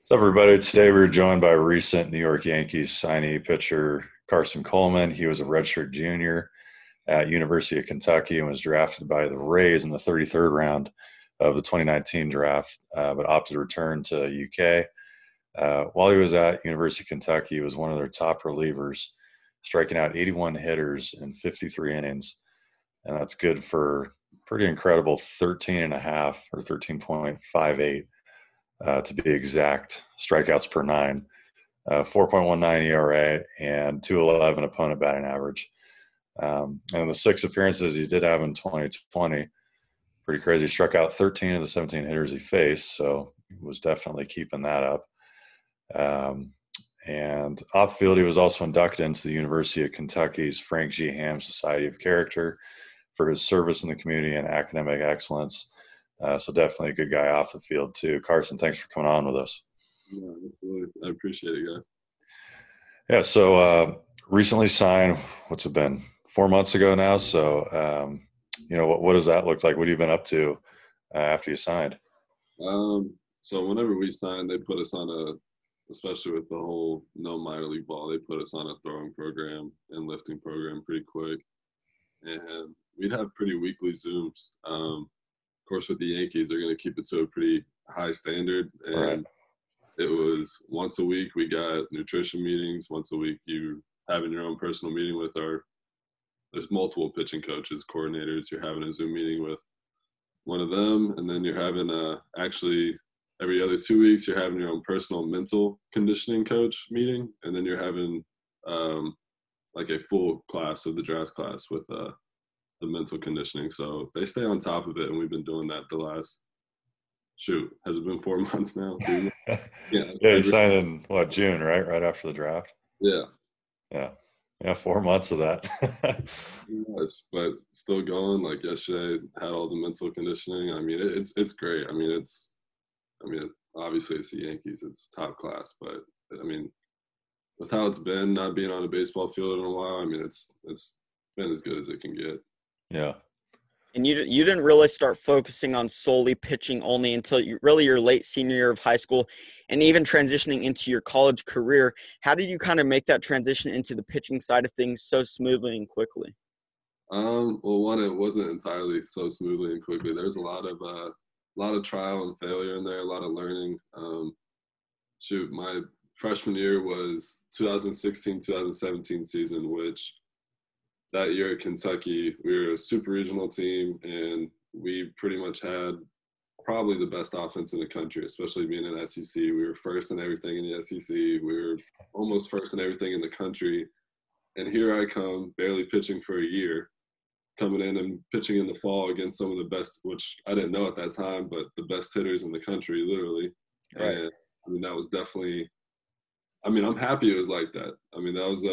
What's up, everybody? Today we're joined by recent New York Yankees signee pitcher Carson Coleman. He was a redshirt junior at University of Kentucky and was drafted by the Rays in the 33rd round of the 2019 draft, but opted to return to UK. While he was at University of Kentucky, he was one of their top relievers, striking out 81 hitters in 53 innings, and that's good for pretty incredible 13 and a half or 13.58. To be exact, strikeouts per nine, 4.19 ERA, and 2.11 opponent batting average. And in the 6 appearances he did have in 2020, pretty crazy. He struck out 13 of the 17 hitters he faced, so he was definitely keeping that up. And off field, he was also inducted into the University of Kentucky's Frank G. Ham Society of Character for his service in the community and academic excellence. So definitely a good guy off the field too. Carson, thanks for coming on with us. Yeah, absolutely. I appreciate it, guys. Yeah, so recently signed, what's it been, 4 months ago now? So, what does that look like? What have you been up to after you signed? So whenever we signed, they put us on especially with the whole no minor league ball, they put us on a throwing program and lifting program pretty quick. And we'd have pretty weekly Zooms. Of course, with the Yankees, they're going to keep it to a pretty high standard. And Right. It was once a week we got nutrition meetings. Once a week you having your own personal meeting with there's multiple pitching coaches, coordinators. You're having a Zoom meeting with one of them. And then you're having actually every other 2 weeks, you're having your own personal mental conditioning coach meeting. And then you're having like a full class of the draft class with the mental conditioning. So they stay on top of it, and we've been doing that the last has it been 4 months now? Yeah, you signed in June, right? Right after the draft. Yeah, 4 months of that. But still going. Like yesterday, had all the mental conditioning. I mean, it's great. I mean, it's obviously it's the Yankees. It's top class, but I mean, with how it's been, not being on a baseball field in a while, I mean, it's been as good as it can get. Yeah. And you didn't really start focusing on solely pitching only until your late senior year of high school, and even transitioning into your college career. How did you kind of make that transition into the pitching side of things so smoothly and quickly? Well, one, it wasn't entirely so smoothly and quickly. There's a lot of trial and failure in there, a lot of learning. My freshman year was 2016-2017 season, which that year at Kentucky, we were a super regional team, and we pretty much had probably the best offense in the country, especially being in SEC. We were first in everything in the SEC. We were almost first in everything in the country. And here I come, barely pitching for a year, coming in and pitching in the fall against some of the best, which I didn't know at that time, but the best hitters in the country, literally. Right. And I mean, that was definitely, I'm happy it was like that. I mean, that was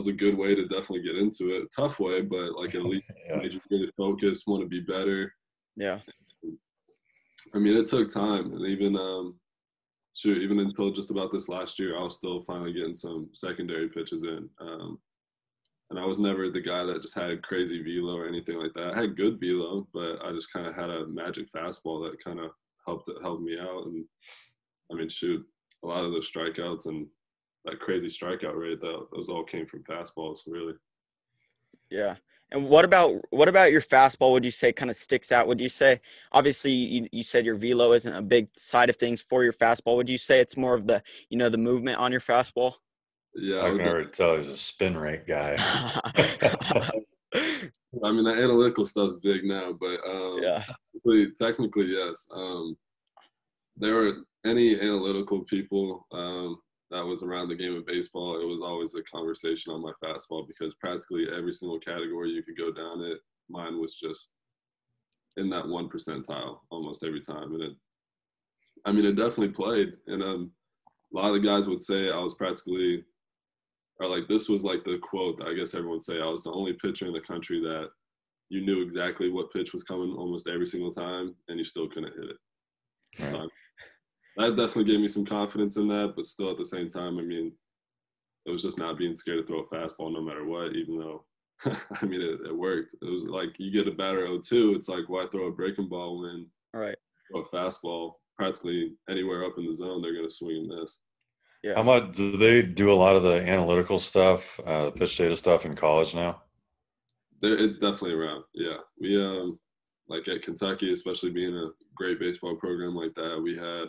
a good way to definitely get into it. Tough way, but like at least made you really focus, want to be better. Yeah. I mean, it took time, and even until just about this last year, I was still finally getting some secondary pitches in. And I was never the guy that just had crazy velo or anything like that. I had good velo, but I just kind of had a magic fastball that kind of helped me out. And I mean, a lot of those strikeouts and that crazy strikeout rate, those all came from fastballs, really. Yeah. And what about your fastball would you say kind of sticks out? Would you say, obviously you said your velo isn't a big side of things for your fastball. Would you say it's more of the movement on your fastball? Yeah. I can already tell he's a spin rate guy. I mean, the analytical stuff's big now, but technically, yes. There were any analytical people that was around the game of baseball, it was always a conversation on my fastball, because practically every single category you could go down it, mine was just in that 1 percentile almost every time. And it definitely played. And a lot of the guys would say I was practically, or like this was like the quote that I guess everyone would say, I was the only pitcher in the country that you knew exactly what pitch was coming almost every single time, and you still couldn't hit it. Right. that definitely gave me some confidence in that. But still, at the same time, I mean, it was just not being scared to throw a fastball no matter what, even though, I mean, it worked. It was like you get a batter 0-2, it's like, why throw a breaking ball when All right. throw a fastball practically anywhere up in the zone, they're going to swing and miss. How Yeah. much do they do a lot of the analytical stuff, the pitch data stuff in college now? It's definitely around. Yeah. We, like at Kentucky, especially being a great baseball program like that, we had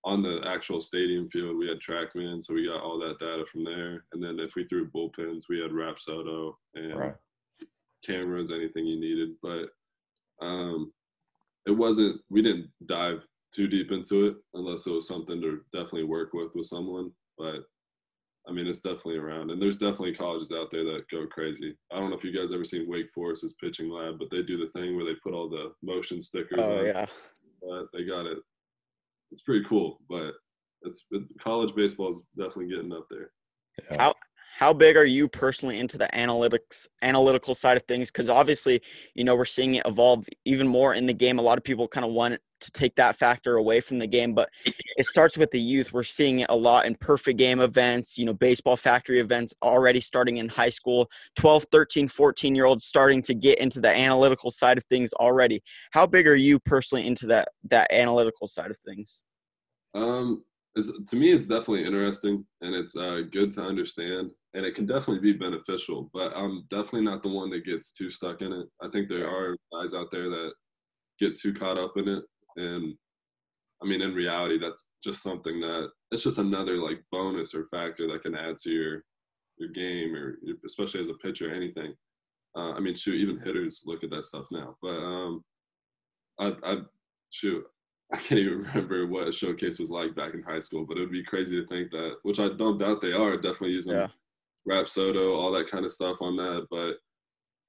on the actual stadium field, we had TrackMan, so we got all that data from there. And then if we threw bullpens, we had Rapsodo and Right. cameras, anything you needed. But it wasn't, we didn't dive too deep into it unless it was something to definitely work with someone. But I mean, it's definitely around. And there's definitely colleges out there that go crazy. I don't know if you guys ever seen Wake Forest's pitching lab, but they do the thing where they put all the motion stickers Oh on. yeah. They got it. It's pretty cool, but college baseball is definitely getting up there. Yeah. How big are you personally into the analytical side of things? Because obviously, we're seeing it evolve even more in the game. A lot of people kind of want to take that factor away from the game, but it starts with the youth. We're seeing it a lot in perfect game events, baseball factory events already starting in high school, 12, 13, 14-year-olds starting to get into the analytical side of things already. How big are you personally into that analytical side of things? To me, it's definitely interesting and it's good to understand, and it can definitely be beneficial. But I'm definitely not the one that gets too stuck in it. I think there are guys out there that get too caught up in it, and I mean, in reality, that's just something that it's just another like bonus or factor that can add to your game, or especially as a pitcher, anything. I mean, shoot, even hitters look at that stuff now. But I shoot, I can't even remember what a showcase was like back in high school, but it would be crazy to think that, which I don't doubt they are, definitely using Yeah. Rapsodo, all that kind of stuff on that. But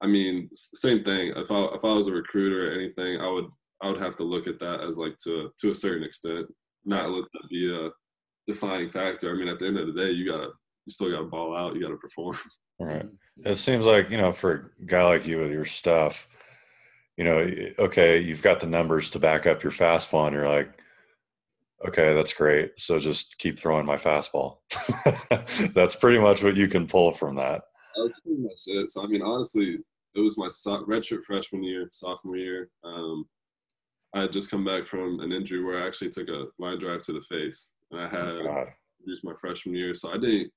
I mean, same thing. If I was a recruiter or anything, I would have to look at that as like to a certain extent, not let that be a defining factor. I mean, at the end of the day, you still gotta ball out, you gotta perform. Right. It seems like, for a guy like you with your stuff, okay, you've got the numbers to back up your fastball, and you're like, okay, that's great. So just keep throwing my fastball. That's pretty much what you can pull from that. That's pretty much it. So I mean, honestly, it was my redshirt freshman year, sophomore year. I had just come back from an injury where I actually took a line drive to the face, and I Oh, had God. used my freshman year. So I didn't.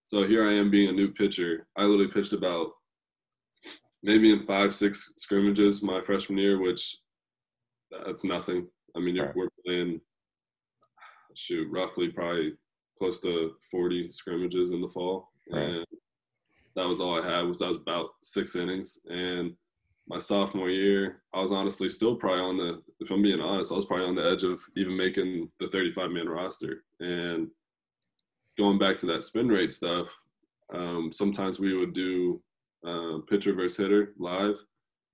So here I am being a new pitcher. I literally pitched about maybe in 5, 6 scrimmages my freshman year, which that's nothing. I mean, Right. we're playing, shoot, roughly probably close to 40 scrimmages in the fall, Right. and that was all I had. That was about 6 innings. And my sophomore year, I was honestly still probably on the, if I'm being honest, I was probably on the edge of even making the 35-man roster. And going back to that spin rate stuff, sometimes we would do pitcher versus hitter live,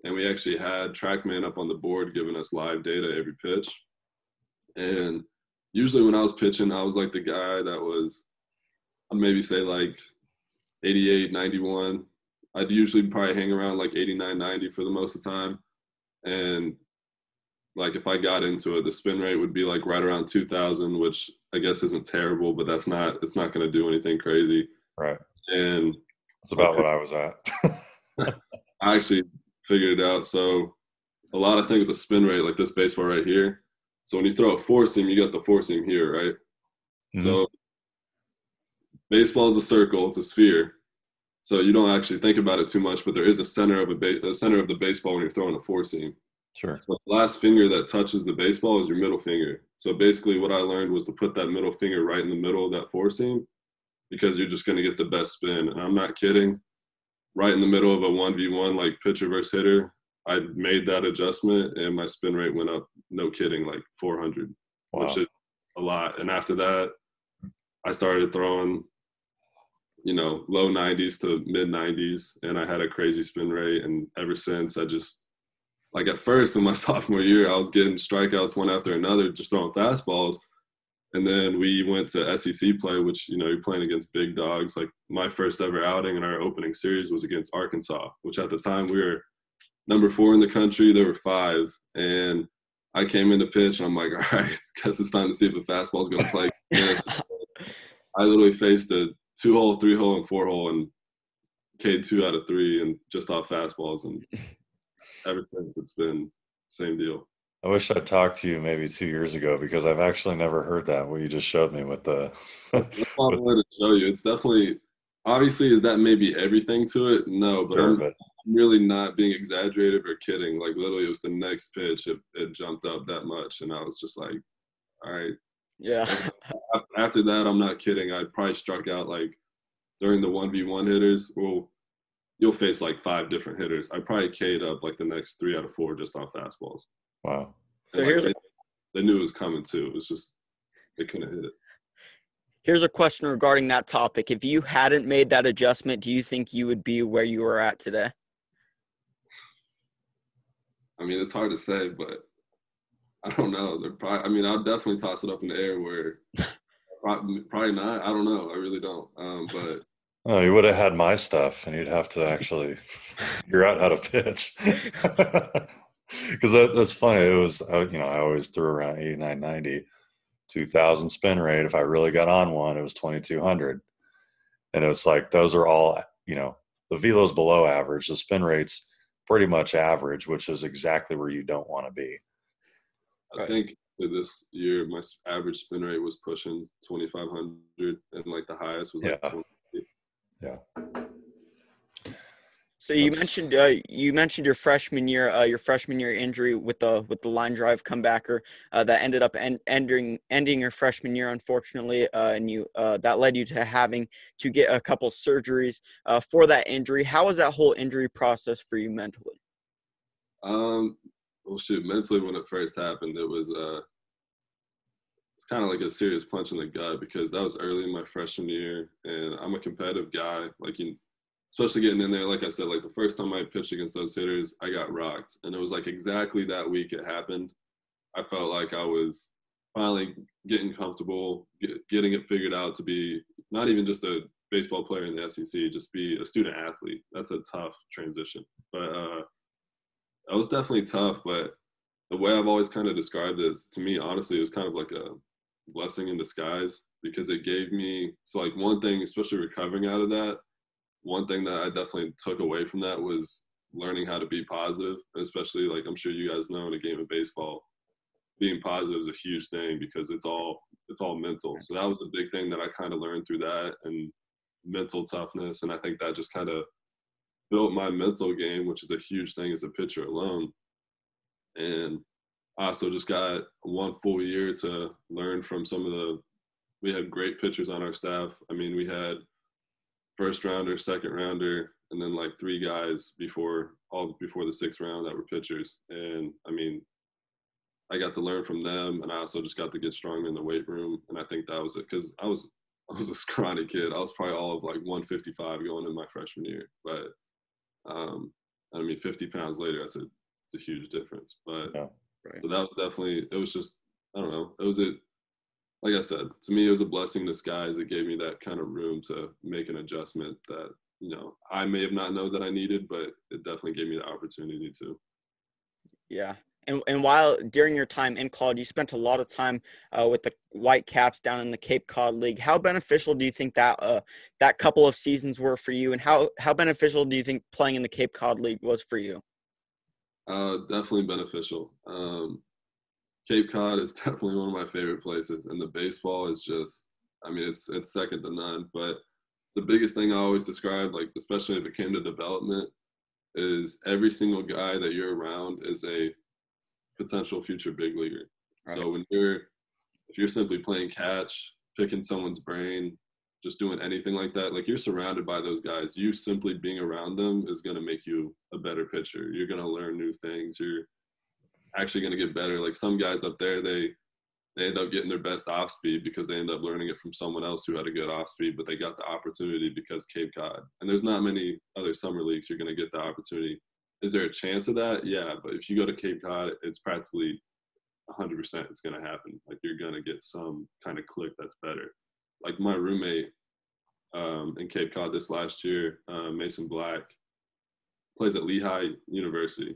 and we actually had TrackMan up on the board giving us live data every pitch. And usually when I was pitching, I was like the guy that was, I'd maybe say like 88, 91. I'd usually probably hang around like 89, 90 for the most of the time. And like if I got into it, the spin rate would be like right around 2,000, which I guess isn't terrible, but it's not going to do anything crazy. Right. And That's about what I was at. I actually figured it out. So a lot of things with the spin rate, like this baseball right here. So when you throw a four seam, you got the four seam here, right? Mhm. So baseball is a circle, it's a sphere. So you don't actually think about it too much, but there is a center of a center of the baseball when you're throwing a four seam. Sure. So the last finger that touches the baseball is your middle finger. So basically what I learned was to put that middle finger right in the middle of that four seam, because you're just going to get the best spin. And I'm not kidding. Right in the middle of a 1v1, like pitcher versus hitter, I made that adjustment and my spin rate went up, no kidding, like 400, Wow. which is a lot. And after that, I started throwing, low 90s to mid 90s, and I had a crazy spin rate. And ever since, I just, like at first in my sophomore year, I was getting strikeouts one after another, just throwing fastballs. And then we went to SEC play, which, you're playing against big dogs. Like my first ever outing in our opening series was against Arkansas, which at the time we were number 4 in the country. They were 5. And I came in to pitch, and I'm like, all right, guess it's time to see if the fastball is going to play. Yes. I literally faced a 2-hole, 3-hole, and 4-hole, and K'd 2 out of 3, and just off fastballs. And ever since, it's been same deal. I wish I'd talked to you maybe 2 years ago because I've actually never heard that what you just showed me with the That's why I with wanted to show you. It's definitely, obviously, is that maybe everything to it? No, but sure, I'm but really not being exaggerated or kidding. Like, literally, it was the next pitch. It jumped up that much, and I was just like, all right. Yeah. After that, I'm not kidding. I probably struck out, like, during the 1v1 hitters. Well, you'll face like 5 different hitters. I probably K'd up like the next 3 out of 4 just off fastballs. wow. And So like they knew it was coming too. It was just they couldn't hit it. here's a question regarding that topic. If you hadn't made that adjustment, do you think you would be where you are at today? I mean, it's hard to say, but I don't know. They're probably. I mean, I'll definitely toss it up in the air. Where probably not. I don't know. I really don't. But Oh, you would have had my stuff, and you'd have to actually figure out how to pitch. Because that's funny. It was, I always threw around 89, 90, 2000 spin rate. If I really got on one, it was 2200. And it's like, those are all, the velo's below average. The spin rate's pretty much average, which is exactly where you don't want to be. I think for this year, my average spin rate was pushing 2,500, and like the highest was like 20. Yeah. So you mentioned your freshman year injury with the line drive comebacker that ended up ending your freshman year, unfortunately, and you that led you to having to get a couple surgeries for that injury. How was that whole injury process for you mentally? Well, shoot, mentally when it first happened, it was it's kind of like a serious punch in the gut because that was early in my freshman year, and I'm a competitive guy. Like, especially getting in there, like I said, like the first time I pitched against those hitters, I got rocked, and it was like exactly that week it happened. I felt like I was finally getting comfortable, getting it figured out to be not even just a baseball player in the SEC, just be a student athlete. That's a tough transition, but that was definitely tough. But the way I've always kind of described it is, to me, honestly, it was kind of like a blessing in disguise because it gave me, so like one thing, especially recovering out of that, one thing that I definitely took away from that was learning how to be positive, especially like I'm sure you guys know in a game of baseball, being positive is a huge thing because it's all mental. So that was a big thing that I kind of learned through that and mental toughness. And I think that just kind of built my mental game, which is a huge thing as a pitcher alone. And I also just got 1 full year to learn from we had great pitchers on our staff. I mean, we had first rounder, second rounder, and then like 3 guys before the 6th round that were pitchers. And I mean, I got to learn from them, and I also just got to get stronger in the weight room. And I think that was it because I was a scrawny kid. I was probably all of like 155 going in my freshman year. But I mean, 50 pounds later, it's a huge difference. But Yeah. Right. So that was definitely, it was just, I don't know. Like I said, to me, it was a blessing in disguise. It gave me that kind of room to make an adjustment that, I may have not known that I needed, but it definitely gave me the opportunity to. Yeah. And while during your time in college, you spent a lot of time with the Whitecaps down in the Cape Cod League. How beneficial do you think that that couple of seasons were for you, and how beneficial do you think playing in the Cape Cod League was for you? Definitely beneficial. Cape Cod is definitely one of my favorite places, and the baseball is just, I mean, it's second to none. But the biggest thing I always describe, like especially if it came to development, is every single guy that you're around is a potential future big leaguer. Right. So if you're simply playing catch, picking someone's brain, just doing anything like that, like you're surrounded by those guys. You simply being around them is going to make you a better pitcher. You're going to learn new things. You're actually going to get better. Like some guys up there, they end up getting their best off speed because they end up learning it from someone else who had a good off speed, but they got the opportunity because Cape Cod. And there's not many other summer leagues you're going to get the opportunity. Is there a chance of that? Yeah, but if you go to Cape Cod, it's practically 100% it's going to happen. Like you're going to get some kind of click that's better. Like my roommate in Cape Cod this last year, Mason Black, plays at Lehigh University.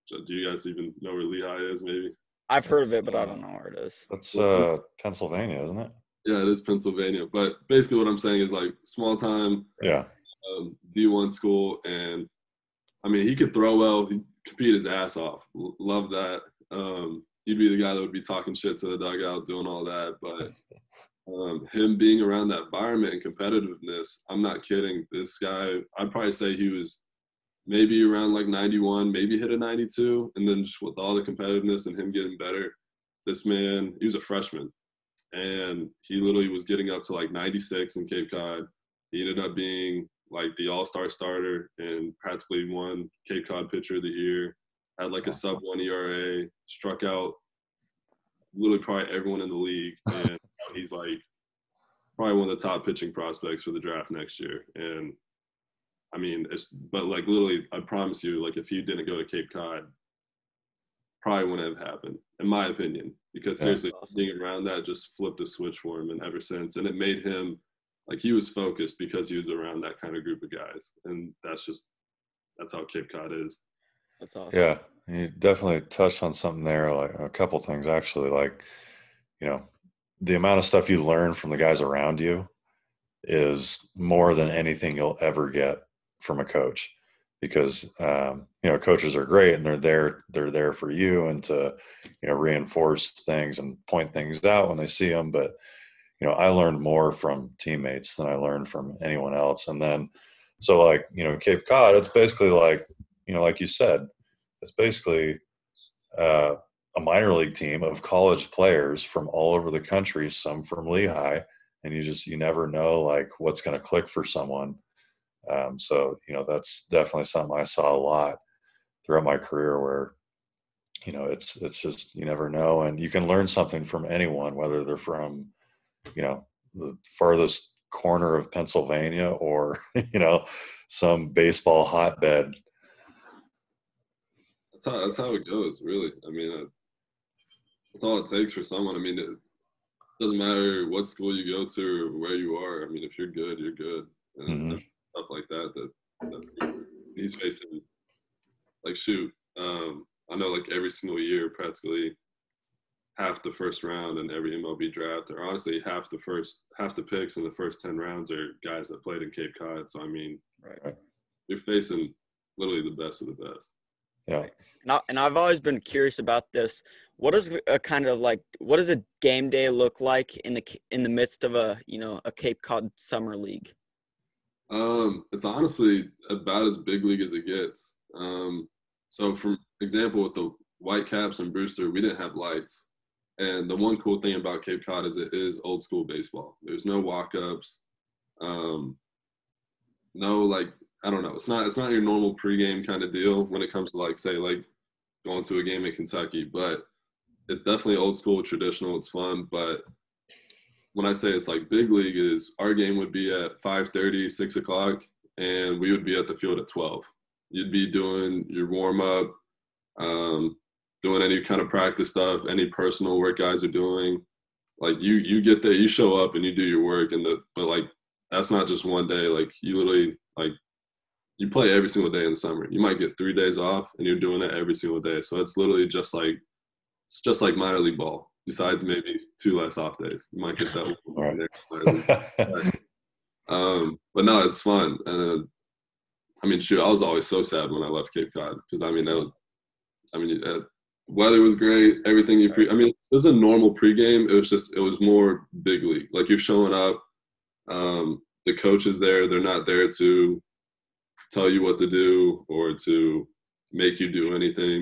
Do you guys even know where Lehigh is? Maybe. I've heard of it, but I don't know where it is. That's Pennsylvania, isn't it? Yeah, it is Pennsylvania. But basically, what I'm saying is like small time, Yeah. D1 school, and I mean he could throw well. He compete his ass off. Love that. He'd be the guy that would be talking shit to the dugout, doing all that. But him being around that environment and competitiveness, I'm not kidding. This guy, I'd probably say he was maybe around like 91, maybe hit a 92. And then just with all the competitiveness and him getting better, this man, he was a freshman. And he literally was getting up to like 96 in Cape Cod. He ended up being like the all-star starter and practically won Cape Cod Pitcher of the Year. Had like a sub-1 ERA, struck out literally probably everyone in the league. And he's like probably one of the top pitching prospects for the draft next year. And I mean, but like literally, I promise you, like if he didn't go to Cape Cod, probably wouldn't have happened, in my opinion. Because seriously, being around that just flipped a switch for him, and ever since, and it made him like he was focused because he was around that kind of group of guys, and that's how Cape Cod is. That's awesome. Yeah, you definitely touched on something there, like a couple things actually, like, you know, the amount of stuff you learn from the guys around you is more than anything you'll ever get from a coach, because you know, coaches are great and they're there for you and to, you know, reinforce things and point things out when they see them. But you know, I learned more from teammates than I learned from anyone else. And then so like, you know, Cape Cod, it's basically like, you know, like you said, it's basically a minor league team of college players from all over the country, some from Lehigh, and you never know like what's going to click for someone. So, you know, that's definitely something I saw a lot throughout my career where, you know, it's just, you never know. And you can learn something from anyone, whether they're from, you know, the farthest corner of Pennsylvania or, you know, some baseball hotbed. That's how it goes, really. I mean, that's all it takes for someone. I mean, it doesn't matter what school you go to or where you are. I mean, if you're good, you're good. And stuff like that he's facing. Like, shoot, I know like every single year, practically half the first round in every MLB draft, or honestly half the picks in the first 10 rounds are guys that played in Cape Cod. So I mean, you're facing literally the best of the best. Yeah. And I've always been curious about this. What does a game day look like in the midst of a Cape Cod summer league? It's honestly about as big league as it gets. So for example, with the Whitecaps and Brewster, we didn't have lights. And the one cool thing about Cape Cod is it is old school baseball. There's no walk-ups. No, like, I don't know. It's not your normal pregame kind of deal when it comes to like, say, like going to a game in Kentucky, but it's definitely old school, traditional. It's fun. But when I say it's like big league, is our game would be at 5:30, 6 o'clock, and we would be at the field at 12. You'd be doing your warm up, doing any kind of practice stuff, any personal work guys are doing. Like you get there, you show up and you do your work, but like that's not just one day. Like you literally like you play every single day in the summer. You might get 3 days off, and you're doing it every single day. So it's literally just like minor league ball. Besides maybe 2 less off days, you might get that one there. But no, it's fun. I mean, shoot, I was always so sad when I left Cape Cod because weather was great. Everything it was a normal pregame. It was more big league. Like you're showing up. The coach is there. They're not there to tell you what to do or to make you do anything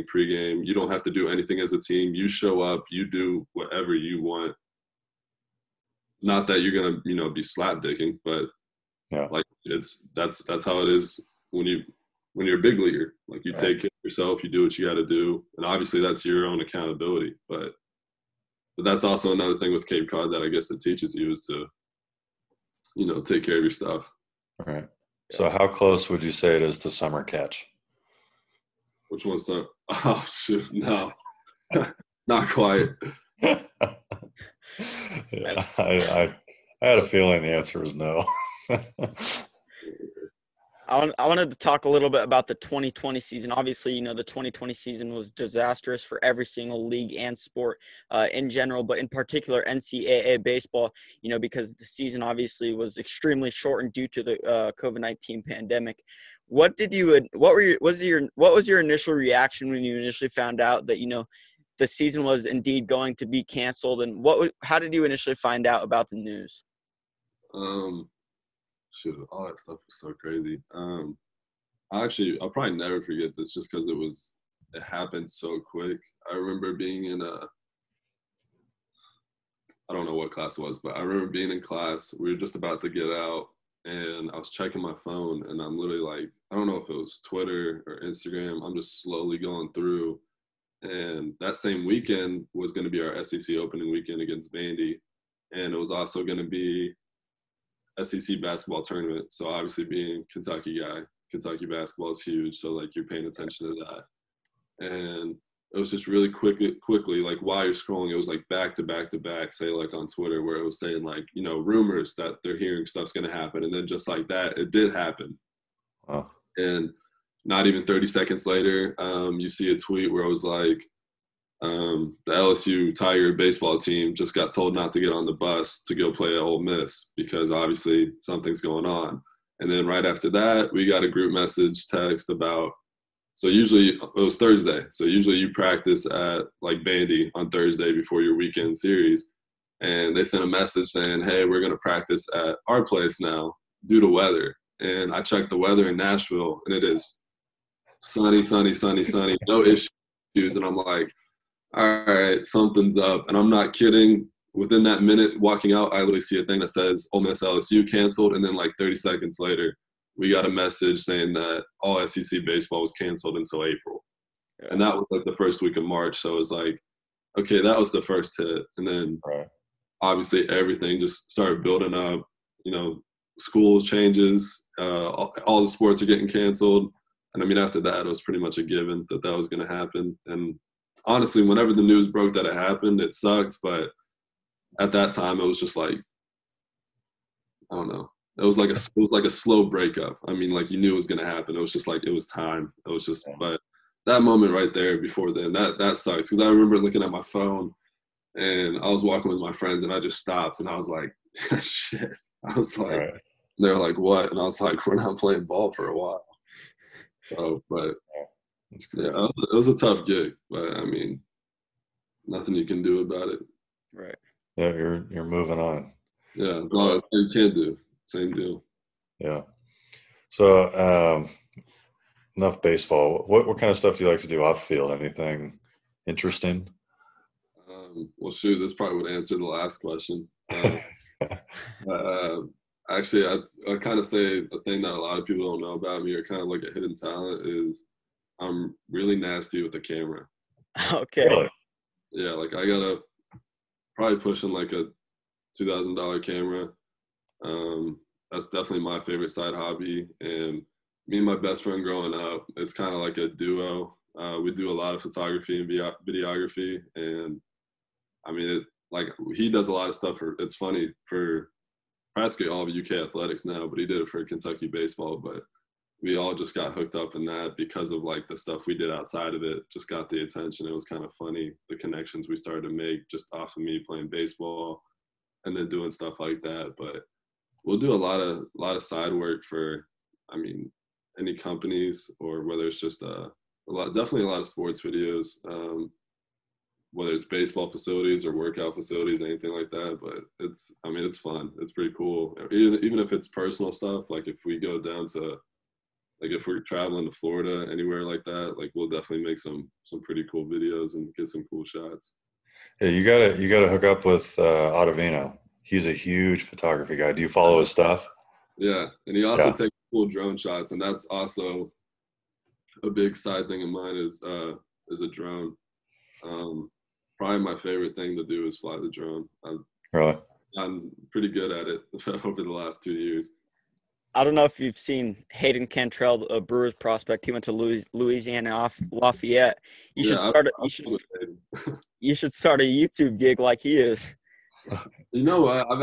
pregame. You don't have to do anything as a team. You show up, you do whatever you want. Not that you're gonna, be slap dicking, but like that's how it is when you're a big leaguer. Like you take care of yourself, you do what you got to do, and obviously that's your own accountability. But that's also another thing with Cape Cod that I guess it teaches you is to, take care of your stuff. All right. So how close would you say it is to summer catch? Which one's that? Oh, shoot, no. Not quite. I had a feeling the answer was no. I wanted to talk a little bit about the 2020 season. Obviously, you know, the 2020 season was disastrous for every single league and sport in general, but in particular NCAA baseball, you know, because the season obviously was extremely shortened due to the COVID-19 pandemic. What was your initial reaction when you initially found out that, you know, the season was indeed going to be canceled, and how did you initially find out about the news? Um, Shoot, all that stuff was so crazy. I'll probably never forget this just because it happened so quick. I remember being I don't know what class it was, but I remember being in class. We were just about to get out, and I was checking my phone, and I'm literally like, I don't know if it was Twitter or Instagram. I'm just slowly going through, and that same weekend was going to be our SEC opening weekend against Vandy, and it was also going to be SEC basketball tournament. So obviously, being a Kentucky guy, Kentucky basketball is huge. So like you're paying attention to that, and it was just really quickly, like while you're scrolling, it was like back to back to back, say like on Twitter, where it was saying like, you know, rumors that they're hearing stuff's going to happen. And then just like that, it did happen. Oh. And not even 30 seconds later, you see a tweet where it was like, the LSU Tiger baseball team just got told not to get on the bus to go play at Ole Miss because obviously something's going on. And then right after that, we got a group message text about, so usually it was Thursday. So usually you practice at like Vandy on Thursday before your weekend series. And they sent a message saying, hey, we're going to practice at our place now due to weather. And I checked the weather in Nashville, and it is sunny, sunny, sunny, sunny, no issues. And I'm like, all right, something's up. And I'm not kidding. Within that minute walking out, I literally see a thing that says Ole Miss LSU canceled. And then like 30 seconds later, we got a message saying that all SEC baseball was canceled until April. Yeah. And that was like the first week of March. So it was like, okay, that was the first hit. And then obviously everything just started building up. You know, school changes, all the sports are getting canceled. And I mean, after that, it was pretty much a given that that was going to happen. And honestly, whenever the news broke that it happened, it sucked. But at that time, it was just like, I don't know. It was like a slow breakup. I mean, like you knew it was going to happen. It was just like, it was time. It was just, but that moment right there before then, that sucks. Because I remember looking at my phone and I was walking with my friends and I just stopped and I was like, shit. I was like, they were like, what? And I was like, we're not playing ball for a while. So, but yeah, it was a tough gig. But I mean, nothing you can do about it. Right. Yeah, you're moving on. Yeah, no, you can't do. Same deal. Yeah. So enough baseball. What kind of stuff do you like to do off field? Anything interesting? Well, shoot, this probably would answer the last question. Actually, I kind of say a thing that a lot of people don't know about me, or kind of like a hidden talent, is I'm really nasty with the camera. Okay. Really? Yeah, like I gotta probably pushing like a $2,000 camera. That's definitely my favorite side hobby. And me and my best friend growing up, it's kind of like a duo. We do a lot of photography and videography. And I mean, he does a lot of stuff it's funny, for practically all of UK athletics now, but he did it for Kentucky baseball. But we all just got hooked up in that because of like the stuff we did outside of it, just got the attention. It was kind of funny, the connections we started to make just off of me playing baseball and then doing stuff like that. But we'll do a lot of side work for, I mean, any companies, or whether it's just definitely a lot of sports videos, whether it's baseball facilities or workout facilities, anything like that. But it's fun. It's pretty cool. Even if it's personal stuff, like if we go down to, like if we're traveling to Florida, anywhere like that, like we'll definitely make some pretty cool videos and get some cool shots. Yeah, you gotta hook up with Ottavino. He's a huge photography guy. Do you follow his stuff? Yeah, and he also takes cool drone shots, and that's also a big side thing of mine is a drone. Probably my favorite thing to do is fly the drone. Really? I'm pretty good at it over the last 2 years. I don't know if you've seen Hayden Cantrell, a Brewers prospect. He went to Louisiana off Lafayette. You should start a YouTube gig like he is. You know what? I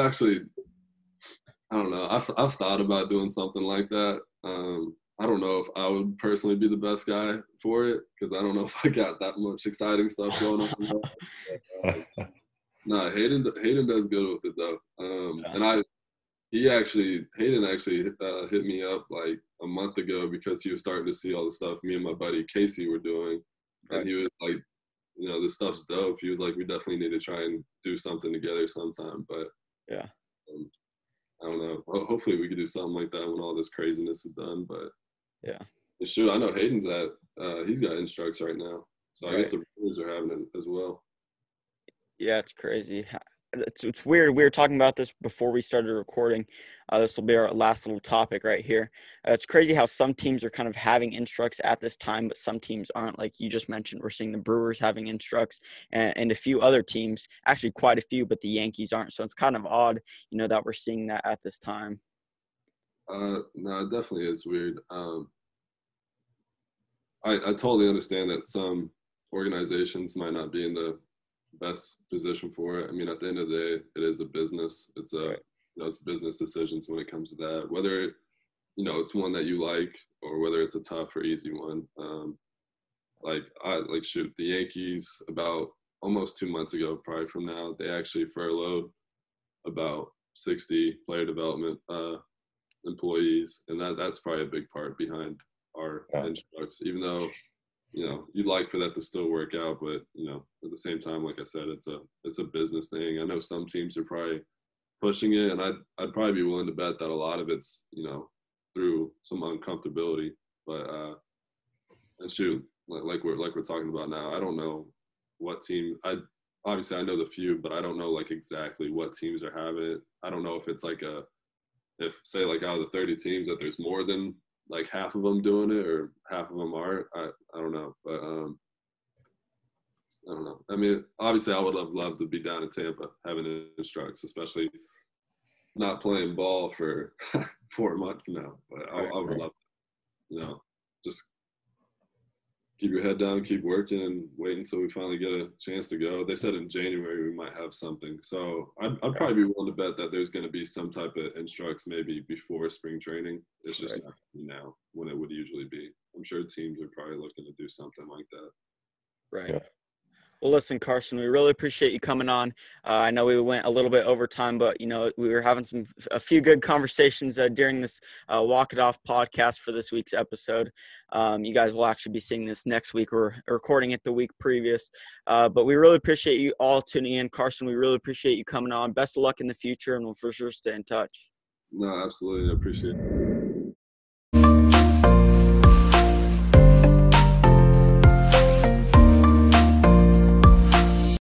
don't know. I've thought about doing something like that. I don't know if I would personally be the best guy for it because I don't know if I got that much exciting stuff going on. No, Hayden does good with it though. And Hayden actually hit me up like a month ago because he was starting to see all the stuff me and my buddy Casey were doing, and he was like, this stuff's dope. He was like, we definitely need to try and do something together sometime. But yeah, I don't know. Hopefully we could do something like that when all this craziness is done. But yeah, shoot, I know Hayden's he's got instructs right now, so I guess the Brewers are having it as well. Yeah, it's crazy. It's weird. We were talking about this before we started recording. This will be our last little topic right here. It's crazy how some teams are kind of having instructs at this time, but some teams aren't. Like you just mentioned, we're seeing the Brewers having instructs and a few other teams, actually quite a few, but the Yankees aren't. So it's kind of odd, that we're seeing that at this time. No, it definitely is weird. I totally understand that some organizations might not be in the best position for it. I mean, at the end of the day, it is a business. It's it's business decisions when it comes to that. Whether it's one that you like or whether it's a tough or easy one. The Yankees about almost 2 months ago, probably from now, they actually furloughed about 60 player development employees, and that's probably a big part behind our instructs. Even though you'd like for that to still work out, but at the same time, like I said, it's a business thing. I know some teams are probably pushing it, and I'd probably be willing to bet that a lot of it's through some uncomfortability. But and shoot, like we're talking about now, I don't know what team. Obviously I know the few, but I don't know like exactly what teams are having it. I don't know if it's like if say like out of the 30 teams that there's more than like half of them doing it or half of them aren't. I don't know, but I don't know. I mean, obviously I would have loved to be down in Tampa having instructs, especially not playing ball for 4 months now. But I would love, just keep your head down, keep working, and wait until we finally get a chance to go. They said in January we might have something. So I'd probably be willing to bet that there's going to be some type of instructs maybe before spring training. It's just not now when it would usually be. I'm sure teams are probably looking to do something like that. Right. Yeah. Well, listen, Carson, we really appreciate you coming on. I know we went a little bit over time, but, we were having a few good conversations during this Walk It Off podcast for this week's episode. You guys will actually be seeing this next week. We're recording it the week previous. But we really appreciate you all tuning in. Carson, we really appreciate you coming on. Best of luck in the future, and we'll for sure stay in touch. No, absolutely. I appreciate it.